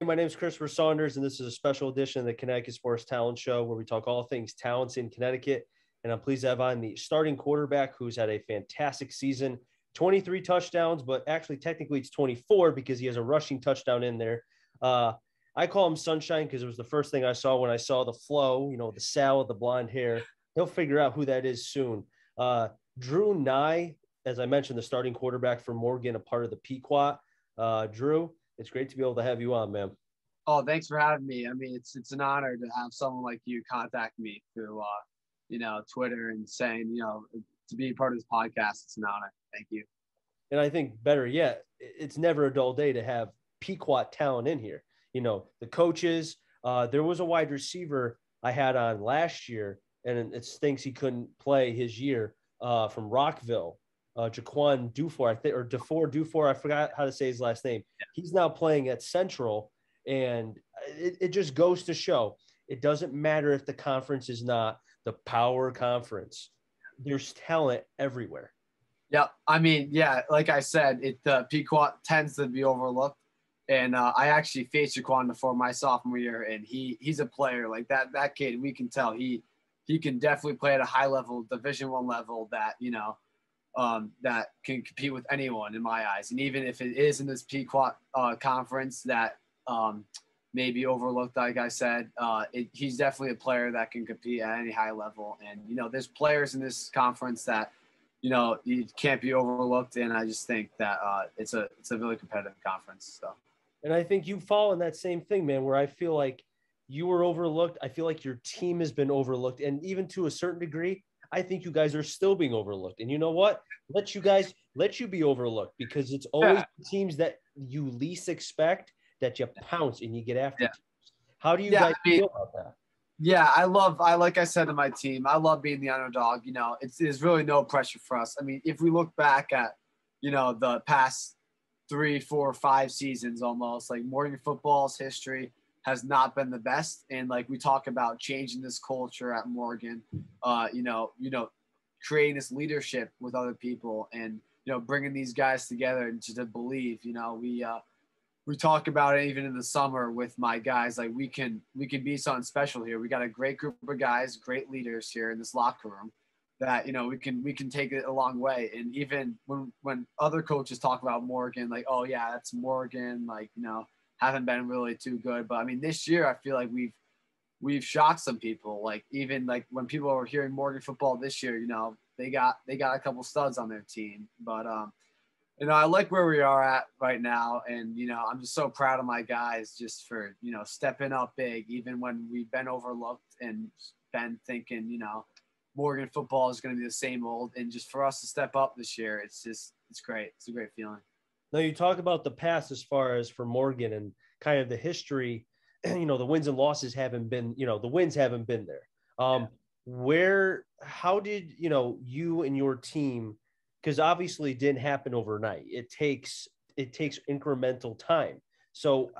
Hey, my name is Christopher Saunders, and this is a special edition of the Connecticut Sports Talent Show where we talk all things talents in Connecticut. And I'm pleased to have on the starting quarterback who's had a fantastic season, 23 touchdowns, but actually technically it's 24 because he has a rushing touchdown in there. I call him Sunshine because it was the first thing I saw when I saw the flow, the Sal with the blonde hair. He'll figure out who that is soon. Drew Nye, as I mentioned, the starting quarterback for Morgan, a part of the Pequot. Drew, it's great to be able to have you on, man. Oh, thanks for having me. I mean, it's an honor to have someone like you contact me through, Twitter and saying, to be part of this podcast. It's an honor. Thank you. And I think better yet, it's never a dull day to have Pequot Town in here. The coaches. There was a wide receiver I had on last year, and it stinks he couldn't play his year from Rockville. Jaquan Dufour, Dufour. I forgot how to say his last name. Yeah. He's now playing at Central, and it just goes to show it doesn't matter if the conference is not the power conference. There's talent everywhere. Yeah, I mean, yeah, like I said, Pequot tends to be overlooked, and I actually faced Jaquan before my sophomore year, and he's a player like that. That kid, we can tell he can definitely play at a high level, Division I level that that can compete with anyone in my eyes. And even if it is in this Pequot conference that may be overlooked, like I said, he's definitely a player that can compete at any high level. And there's players in this conference that you can't be overlooked. And I just think that it's a really competitive conference. So. And I think you fall in that same thing, man, where I feel like you were overlooked. I feel like your team has been overlooked. And even to a certain degree, I think you guys are still being overlooked. And you know what? Let you be overlooked because it's always the teams that you least expect that you pounce and you get after. Yeah. How do you guys feel about that? Yeah, like I said to my team, I love being the underdog. There's really no pressure for us. I mean, if we look back at, the past 3, 4, 5 seasons almost, like Morgan football's history has not been the best. And like we talk about changing this culture at Morgan, creating this leadership with other people and, bringing these guys together and to believe, we talk about it even in the summer with my guys, like we can be something special here. We got a great group of guys, great leaders here in this locker room that, we can take it a long way. And even when other coaches talk about Morgan, like, oh yeah, that's Morgan, like, haven't been really too good. But I mean, this year I feel like we've shocked some people. Like even like when people are hearing Morgan football this year, they got a couple studs on their team. But I like where we are at right now. And, I'm just so proud of my guys just for, stepping up big, even when we've been overlooked and been thinking, Morgan football is going to be the same old. And just for us to step up this year, it's great. It's a great feeling. Now you talk about the past as far as for Morgan and kind of the history, the wins and losses haven't been, the wins haven't been there. How did, you and your team, because obviously it didn't happen overnight. It takes incremental time. So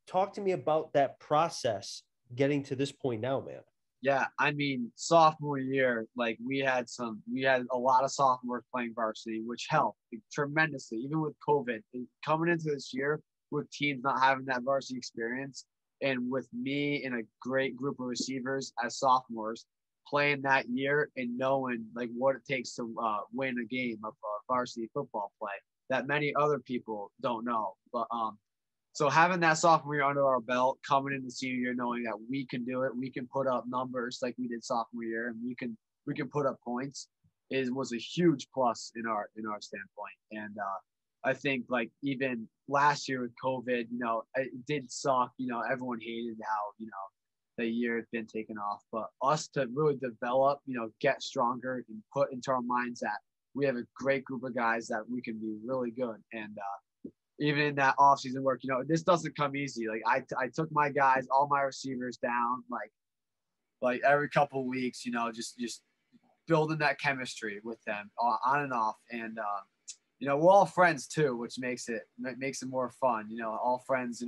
talk to me about that process getting to this point now, man. Yeah, I mean, sophomore year, like we had a lot of sophomores playing varsity, which helped tremendously, even with COVID. And coming into this year with teams not having that varsity experience, and with me and a great group of receivers as sophomores playing that year and knowing like what it takes to win a game of varsity football play that many other people don't know. But so having that sophomore year under our belt, coming into senior year, knowing that we can do it, we can put up numbers like we did sophomore year, and we can put up points, was a huge plus in our standpoint. And I think like even last year with COVID, it did suck. Everyone hated how the year had been taken off, but us to really develop, get stronger and put into our minds that we have a great group of guys that we can be really good. And even in that offseason work, this doesn't come easy. Like I took my guys, all my receivers down, like every couple of weeks, just building that chemistry with them on and off. And, we're all friends too, which makes it more fun, all friends,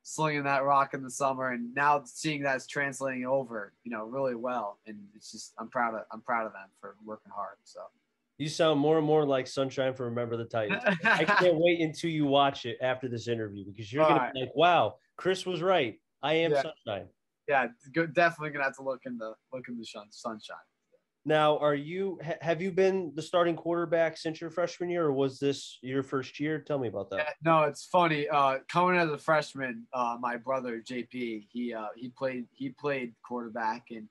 slinging that rock in the summer. And now seeing that's translating over, really well. And it's just, I'm proud of them for working hard. So. You sound more and more like Sunshine from Remember the Titans. I can't wait until you watch it after this interview because you're All going to right. be like, wow, Chris was right. I am Yeah. Sunshine. Yeah. Definitely gonna have to look in the sunshine. Now, have you been the starting quarterback since your freshman year, or was this your first year? Tell me about that. Yeah, no, it's funny. Coming as a freshman, my brother JP, he played quarterback, and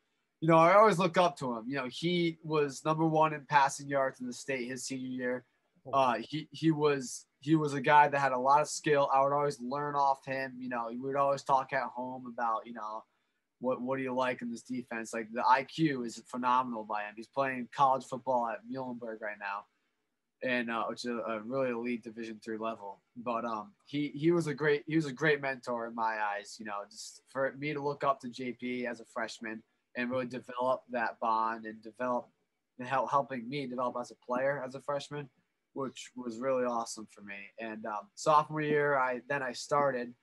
I always look up to him. He was number one in passing yards in the state his senior year. He was a guy that had a lot of skill. I would always learn off him. We would always talk at home about what do you like in this defense? Like the IQ is phenomenal by him. He's playing college football at Muhlenberg right now, and which is a really elite Division III level. But he was a great mentor in my eyes. Just for me to look up to JP as a freshman and really develop that bond and helping me develop as a player as a freshman, which was really awesome for me. And sophomore year, I started.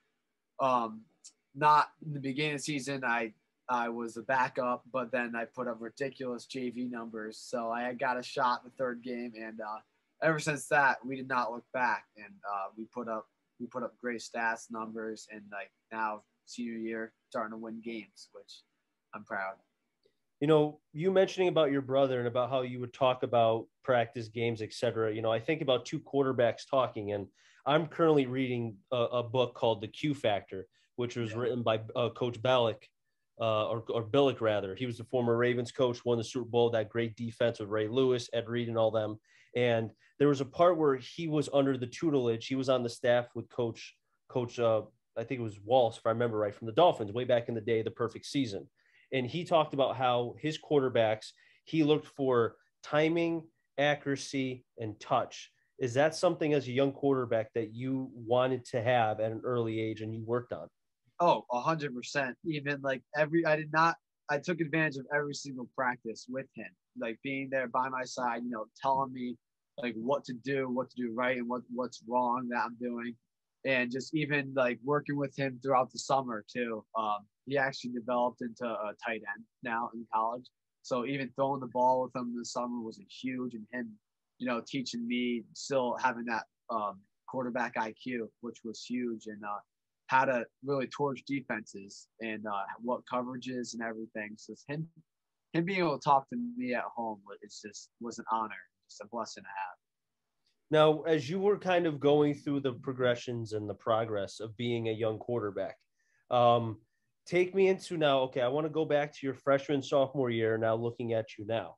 Not in the beginning of the season, I was a backup, but then I put up ridiculous JV numbers, so I got a shot in the third game, and ever since that, we did not look back, and we put up great stats, numbers, and like now senior year starting to win games, which I'm proud. You mentioning about your brother and about how you would talk about practice games, etc. I think about two quarterbacks talking, and I'm currently reading a book called The Q Factor, which was written by Coach Bellick, or Billick rather. He was the former Ravens coach, won the Super Bowl, that great defense with Ray Lewis, Ed Reed, and all them. And there was a part where he was under the tutelage. He was on the staff with Coach. I think it was Walsh, if I remember right, from the Dolphins, way back in the day, the perfect season. And he talked about how his quarterbacks, he looked for timing, accuracy, and touch. Is that something as a young quarterback that you wanted to have at an early age and you worked on? Oh, 100%. Even like I took advantage of every single practice with him, like being there by my side, telling me like what to do right, and what's wrong that I'm doing. And just even like working with him throughout the summer too. He actually developed into a tight end now in college. So even throwing the ball with him in the summer was a huge, and him, teaching me, still having that quarterback IQ, which was huge, and how to really torch defenses and what coverages and everything. So him being able to talk to me at home was an honor, just a blessing to have. Now, as you were kind of going through the progressions and the progress of being a young quarterback, take me into now, okay, I want to go back to your freshman, sophomore year, now looking at you now.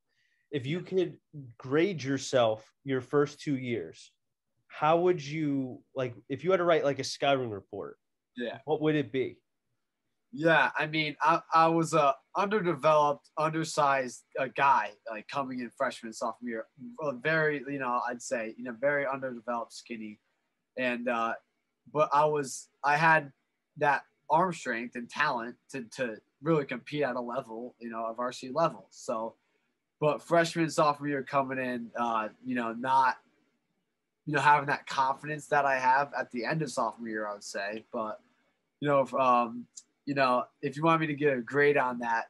If you could grade yourself your first 2 years, how would you, like, if you had to write like a scouting report, what would it be? Yeah, I mean, I was a underdeveloped, undersized guy, like coming in freshman, sophomore year, very, I'd say, very underdeveloped, skinny, and but I had that arm strength and talent to really compete at a level, a varsity level. So, but freshman, sophomore year coming in, not, having that confidence that I have at the end of sophomore year, I would say, but if you want me to get a grade on that,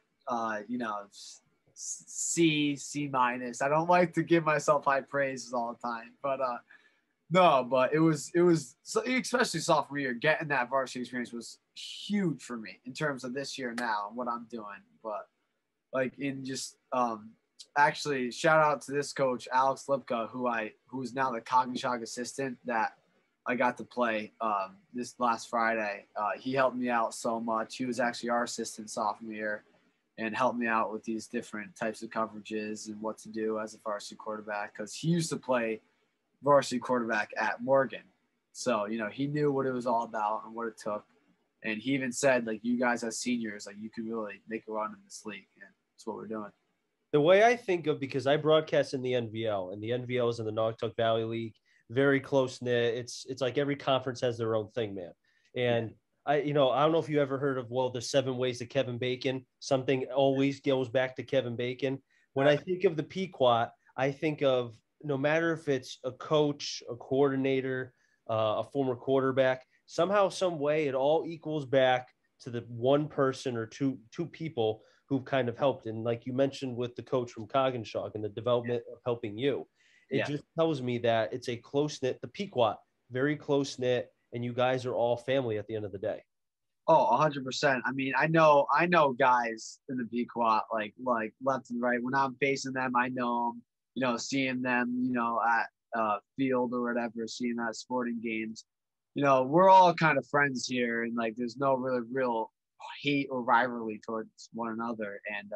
C minus. I don't like to give myself high praises all the time, but no, but it was especially sophomore year, getting that varsity experience was huge for me in terms of this year now and what I'm doing. But like in just actually shout out to this coach Alex Lipka, who's now the Cognishog assistant that I got to play this last Friday. He helped me out so much. He was actually our assistant sophomore year and helped me out with these different types of coverages and what to do as a varsity quarterback, because he used to play varsity quarterback at Morgan. So, he knew what it was all about and what it took. And he even said, like, you guys as seniors, like, you can really make a run in this league. And that's what we're doing. The way I think of, because I broadcast in the NVL, and the NVL is in the Naugatuck Valley League, very close knit. It's like every conference has their own thing, man. And I don't know if you ever heard of, the 7 ways to Kevin Bacon. Something always goes back to Kevin Bacon. When I think of the Pequot, I think of, no matter if it's a coach, a coordinator, a former quarterback, somehow, some way, it all equals back to the one person or two people who've kind of helped. And like you mentioned with the coach from Coggins and the development of helping you. It Yeah. just tells me that it's a close-knit, the Pequot, very close-knit, and you guys are all family at the end of the day. Oh, 100%. I mean, I know guys in the Pequot, like left and right. When I'm facing them, I know them. Seeing them, at field or whatever, seeing them at sporting games. We're all kind of friends here, and like, there's no really real hate or rivalry towards one another. And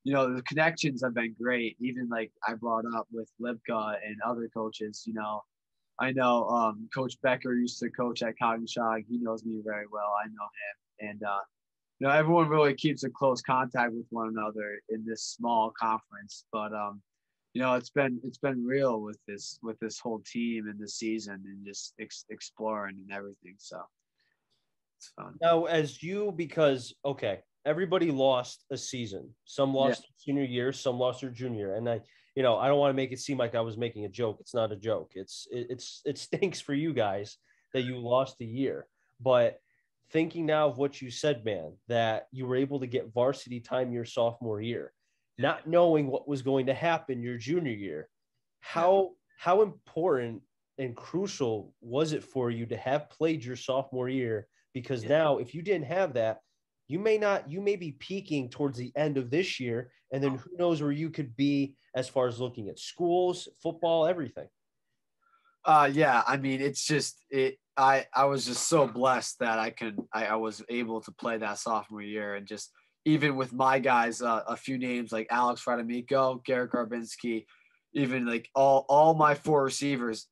the connections have been great. Even like I brought up with Lipka and other coaches. I know Coach Becker used to coach at Coggeshog. He knows me very well. I know him, and everyone really keeps a close contact with one another in this small conference. But it's been real with this whole team and this season and just exploring and everything. So it's fun. Now, because everybody lost a season. Some Yeah, lost senior year, some lost their junior. And I don't want to make it seem like I was making a joke. It's not a joke. It stinks for you guys that you lost a year. But thinking now of what you said, man, that you were able to get varsity time your sophomore year, not knowing what was going to happen your junior year, how important and crucial was it for you to have played your sophomore year? Because now, if you didn't have that, you may be peaking towards the end of this year, and then who knows where you could be as far as looking at schools, football, everything. Yeah. I mean, it's just I was just so blessed that I was able to play that sophomore year, and just even with my guys, a few names like Alex Fradamico, Garrett Garbinski, even like all my four receivers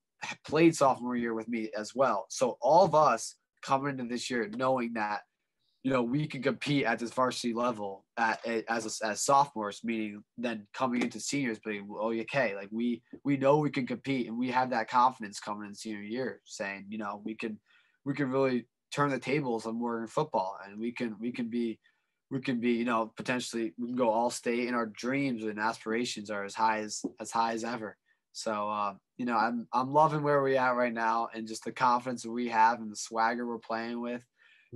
played sophomore year with me as well. So all of us coming into this year knowing that we can compete at this varsity level as sophomores, meaning then coming into seniors, being, oh, okay, like we know we can compete, and we have that confidence coming in senior year, saying, we can really turn the tables on Morgan football, and we can be, potentially we can go all state, and our dreams and aspirations are as high as ever. So, I'm loving where we're at right now, and just the confidence that we have and the swagger we're playing with.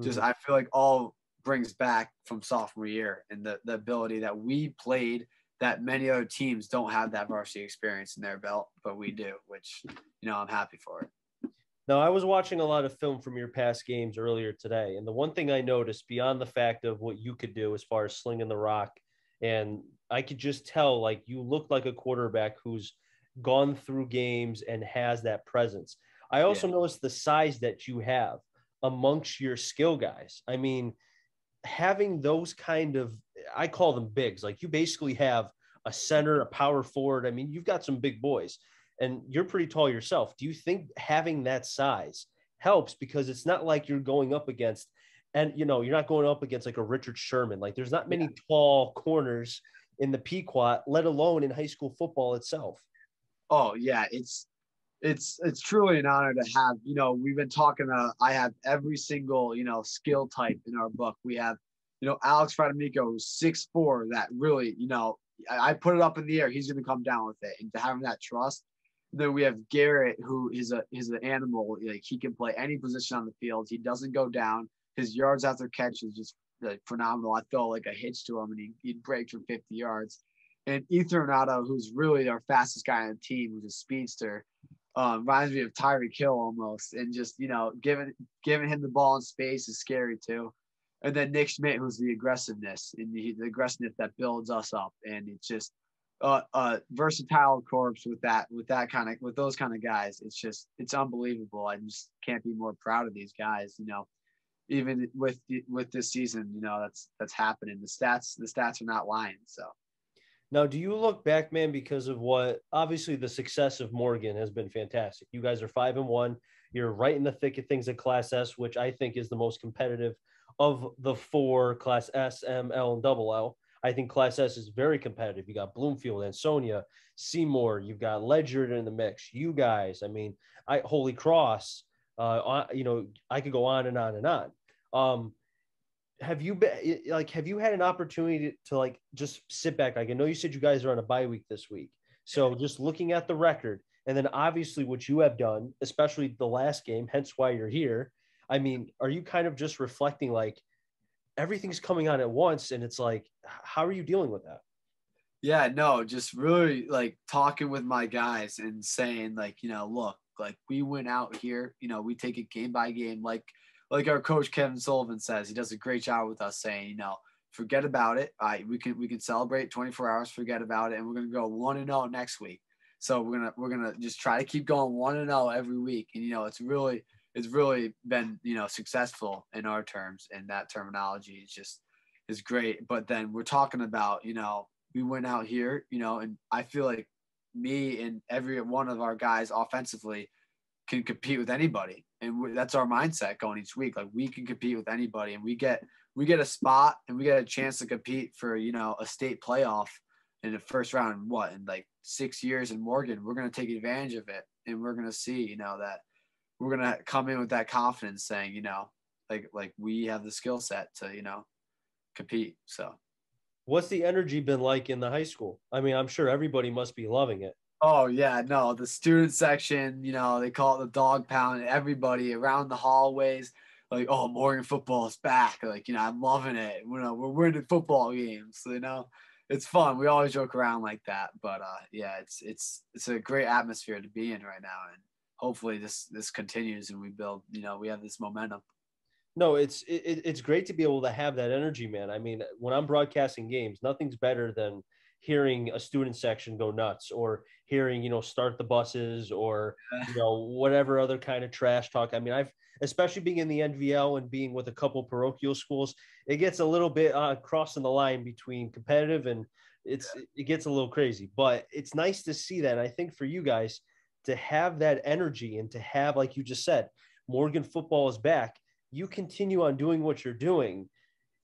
Just I feel like all brings back from sophomore year, and the ability that we played that many other teams don't have that varsity experience in their belt, but we do, which, I'm happy for it. Now, I was watching a lot of film from your past games earlier today, and the one thing I noticed beyond the fact of what you could do as far as slinging the rock, and I could just tell, like, you look like a quarterback who's gone through games and has that presence. I also noticed the size that you have amongst your skill guys. I mean, having those kind of, I call them bigs, like you basically have a center, a power forward. I mean, you've got some big boys, and you're pretty tall yourself. Do you think having that size helps? Because it's not like you're going up against, and you're not going up against like a Richard Sherman. Like there's not many tall corners in the Pequot, let alone in high school football itself. Oh yeah, it's truly an honor to have, we've been talking, I have every single, skill type in our book. We have, Alex Fradamico, who's 6'4", that really, I put it up in the air, he's going to come down with it, and to having that trust. Then we have Garrett, who is an animal. Like, he can play any position on the field. He doesn't go down. His yards after catch is just phenomenal. I felt like a hitch to him, and he'd break for 50 yards. And Ethan Renato, who's really our fastest guy on the team, who's a speedster, reminds me of Tyreek Hill almost, and just giving him the ball in space is scary too. And then Nick Schmidt, who's the aggressiveness and the aggressiveness that builds us up, and it's just versatile corps with those kind of guys. It's unbelievable. I just can't be more proud of these guys. Even with this season, that's happening. The stats are not lying. So. Now, do you look back, man, because of what obviously the success of Morgan has been fantastic. You guys are 5-1. You're right in the thick of things in Class S, which I think is the most competitive of the four: Class S, M, L, and double L. I think Class S is very competitive. You got Bloomfield, Ansonia, Seymour. You've got Ledyard in the mix. You guys, I mean, Holy Cross. I could go on and on and on. Have you had an opportunity to just sit back? Like, I know you said you guys are on a bye week this week. So just looking at the record, and then obviously what you have done, especially the last game, hence why you're here. I mean, are you kind of just reflecting like everything's coming on at once, and it's like, how are you dealing with that? Yeah, no, just really like talking with my guys and saying like, look, like we went out here, we take it game by game, like our coach Kevin Sullivan says. He does a great job with us saying, forget about it. We can celebrate 24 hours, forget about it, and we're gonna go 1-0 next week. So we're gonna just try to keep going 1-0 every week. And it's really been successful in our terms, and that terminology is great. But then we're talking about, we went out here, and I feel like me and every one of our guys offensively can compete with anybody, and that's our mindset going each week. Like we can compete with anybody, and we get a spot, and we get a chance to compete for a state playoff in the first round. In what, in like 6 years in Morgan, we're gonna take advantage of it, and we're gonna see that we're gonna come in with that confidence, saying like we have the skill set to compete. So. What's the energy been like in the high school? I mean, I'm sure everybody must be loving it. Oh yeah, no, the student section, they call it the dog pound. Everybody around the hallways, like, oh, Morgan football is back. Like, I'm loving it. We're winning football games. So, it's fun. We always joke around like that. But yeah, it's a great atmosphere to be in right now, and hopefully this continues and we build. We have this momentum. No, it's great to be able to have that energy, man. I mean, when I'm broadcasting games, nothing's better than hearing a student section go nuts, or hearing, start the buses, or, whatever other kind of trash talk. I mean, especially being in the NVL and being with a couple parochial schools, it gets a little bit crossing the line between competitive, and it gets a little crazy, but it's nice to see that. And I think for you guys to have that energy, and to have, like you just said, Morgan football is back, you continue on doing what you're doing,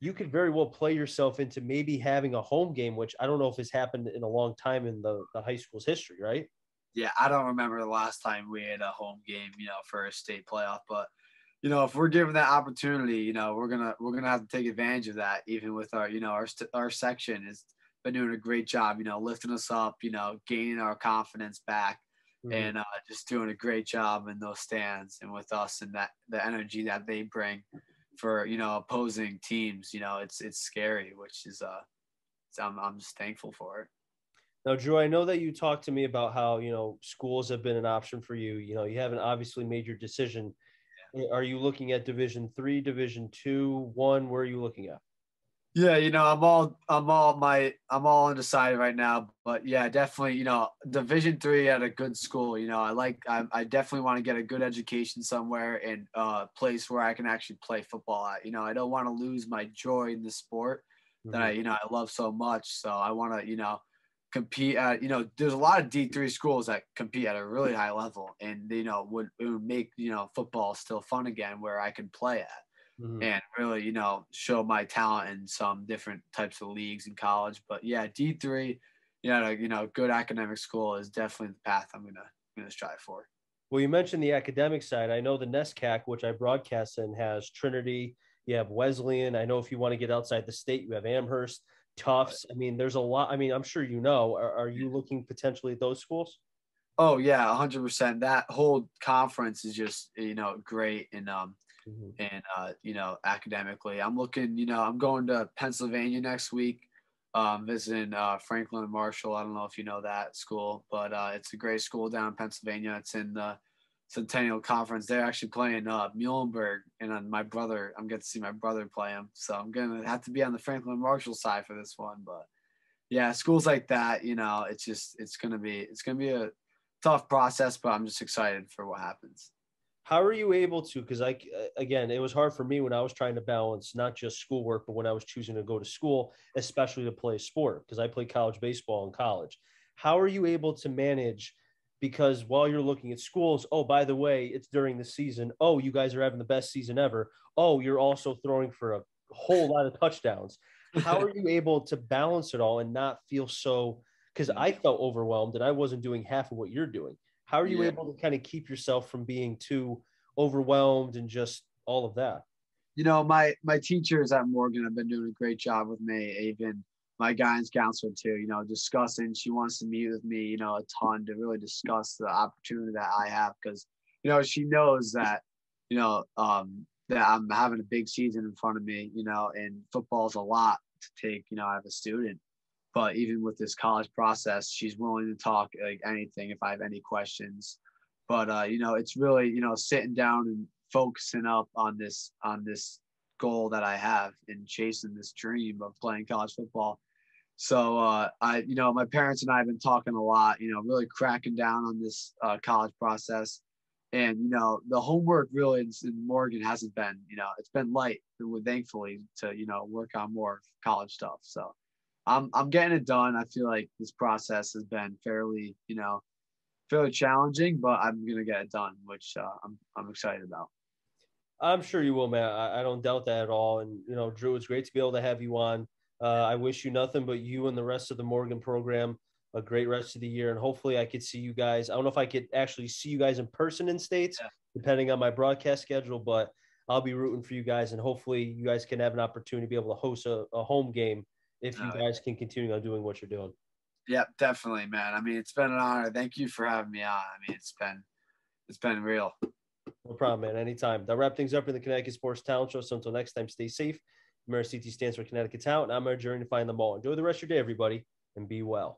you could very well play yourself into maybe having a home game, which I don't know if has happened in a long time in the high school's history, right? Yeah, I don't remember the last time we had a home game, for a state playoff. But if we're given that opportunity, we're gonna have to take advantage of that. Even with our section has been doing a great job, lifting us up, gaining our confidence back, Mm-hmm. and just doing a great job in those stands and with us, and that the energy that they bring for opposing teams. It's scary, which is I'm just thankful for it. Now, Drew, I know that you talked to me about how, schools have been an option for you. You haven't obviously made your decision. Are you looking at Division 3, Division 2, 1? Where are you looking at? Yeah, I'm all undecided right now, but yeah, definitely, Division 3 at a good school. I definitely want to get a good education somewhere, and a place where I can actually play football at. I don't want to lose my joy in the sport that Mm-hmm. I love so much. So I want to, compete at, there's a lot of D3 schools that compete at a really high level, and it would make, football still fun again, where I can play at Mm-hmm. and really, show my talent in some different types of leagues in college. But yeah, D3, good academic school is definitely the path I'm gonna strive for. Well, you mentioned the academic side. I know the NESCAC, which I broadcast in, has Trinity. You have Wesleyan. I know if you want to get outside the state, you have Amherst, Tufts. I mean, there's a lot. I mean, I'm sure you know. Are you looking potentially at those schools? Oh yeah, 100%. That whole conference is just great, Mm-hmm. and academically. I'm looking, I'm going to Pennsylvania next week, visiting Franklin and Marshall. I don't know if you know that school, but it's a great school down in Pennsylvania. It's in the Centennial Conference. They're actually playing Muhlenberg, and I'm getting to see my brother play him. So I'm gonna have to be on the Franklin and Marshall side for this one. But yeah, schools like that, it's gonna be a tough process, but I'm just excited for what happens. How are you able to? Because again, it was hard for me when I was trying to balance not just schoolwork, but when I was choosing to go to school, especially to play sport, because I played college baseball in college. How are you able to manage? Because while you're looking at schools, oh, by the way, it's during the season. Oh, you guys are having the best season ever. Oh, you're also throwing for a whole lot of touchdowns. How are you able to balance it all and not feel so? Because I felt overwhelmed and I wasn't doing half of what you're doing. How are you Yeah. able to kind of keep yourself from being too overwhelmed and just all of that? My teachers at Morgan have been doing a great job with me. Even my guidance counselor too. Discussing. She wants to meet with me. A ton to really discuss the opportunity that I have, because she knows that that I'm having a big season in front of me. And football's a lot to take. I have a student, But even with this college process, she's willing to talk like anything if I have any questions. But you know, it's really, you know, sitting down and focusing up on this goal that I have and chasing this dream of playing college football. So you know, my parents and I have been talking a lot, you know, really cracking down on this college process. And, you know, the homework really in Morgan hasn't been, you know, it's been light, thankfully, to, you know, work on more college stuff. So I'm getting it done. I feel like this process has been fairly, you know, fairly challenging, but I'm going to get it done, which I'm excited about. I'm sure you will, man. I don't doubt that at all. And, you know, Drew, it's great to be able to have you on. I wish you nothing but you and the rest of the Morgan program a great rest of the year. And hopefully I could see you guys. I don't know if I could actually see you guys in person in States, Yeah. depending on my broadcast schedule, but I'll be rooting for you guys. And hopefully you guys can have an opportunity to be able to host a home game if you guys can continue on doing what you're doing. Yeah, definitely, man. I mean, it's been an honor. Thank you for having me on. I mean, it's been real. No problem, man. Anytime. That'll wrap things up in the Connecticut Sports Talent Show. So until next time, stay safe. MRCT stands for Connecticut Talent, and I'm on a journey to find them all. Enjoy the rest of your day, everybody, and be well.